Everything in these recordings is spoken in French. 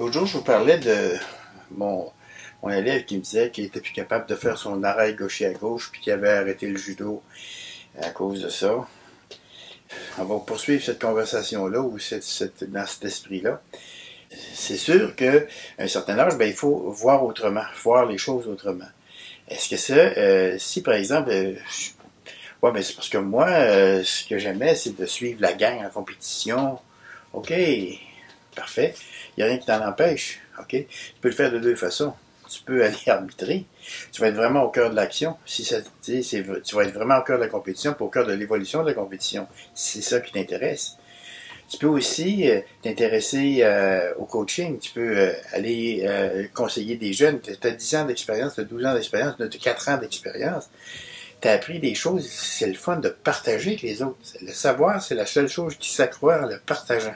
L'autre jour, je vous parlais de mon élève qui me disait qu'il était plus capable de faire son arrêt gaucher à gauche, puis qu'il avait arrêté le judo à cause de ça. On va poursuivre cette conversation-là, ou dans cet esprit-là. C'est sûr qu'à un certain âge, il faut voir autrement, voir les choses autrement. Est-ce que ça, si par exemple, c'est parce que moi, ce que j'aimais, c'est de suivre la gang en compétition. OK, parfait. Il n'y a rien qui t'en empêche. OK, tu peux le faire de deux façons. Tu peux aller arbitrer. Tu vas être vraiment au cœur de l'action. Si ça, tu vas être vraiment au cœur de la compétition, pour au cœur de l'évolution de la compétition. Si c'est ça qui t'intéresse. Tu peux aussi t'intéresser au coaching. Tu peux aller conseiller des jeunes. Tu as 10 ans d'expérience, tu as 12 ans d'expérience, tu as 4 ans d'expérience. Tu as appris des choses. C'est le fun de partager avec les autres. Le savoir, c'est la seule chose qui s'accroît en le partageant.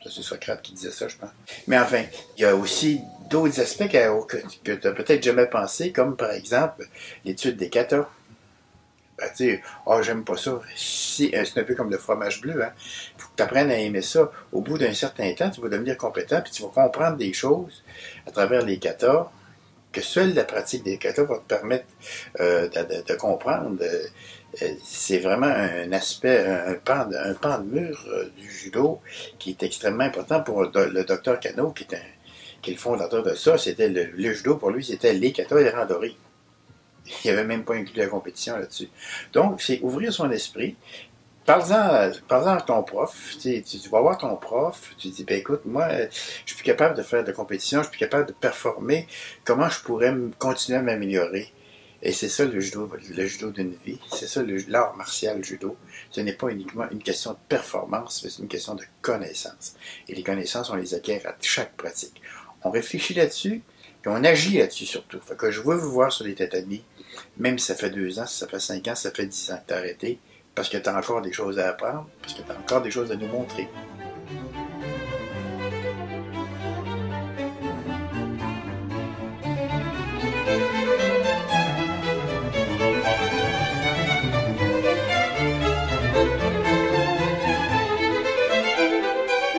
Ça, c'est Socrate qui disait ça, je pense. Mais enfin, il y a aussi d'autres aspects que tu n'as peut-être jamais pensé, comme par exemple l'étude des katas. J'aime pas ça. C'est un peu comme le fromage bleu, hein. Faut que tu apprennes à aimer ça. Au bout d'un certain temps, tu vas devenir compétent, puis tu vas comprendre des choses à travers les katas, que seule la pratique des katas va te permettre de comprendre. C'est vraiment un aspect, un pan de mur du judo qui est extrêmement important pour le docteur Kano, qui est le fondateur de ça. C'était le judo, pour lui, c'était les katas et les randori. Il n'avait même pas inclus la compétition là-dessus. Donc, c'est ouvrir son esprit. Parle-en à ton prof. Tu vas voir ton prof. Tu dis, écoute, moi, je suis plus capable de faire de compétition, je suis plus capable de performer. Comment je pourrais continuer à m'améliorer? Et c'est ça le judo d'une vie. C'est ça l'art martial, le judo. Ce n'est pas uniquement une question de performance, mais c'est une question de connaissance. Et les connaissances, on les acquiert à chaque pratique. On réfléchit là-dessus, puis on agit là-dessus surtout. Fait que je veux vous voir sur les tatamis, même si ça fait 2 ans, si ça fait 5 ans, si ça fait 10 ans que tu as arrêté, parce que tu as encore des choses à apprendre, parce que tu as encore des choses à nous montrer.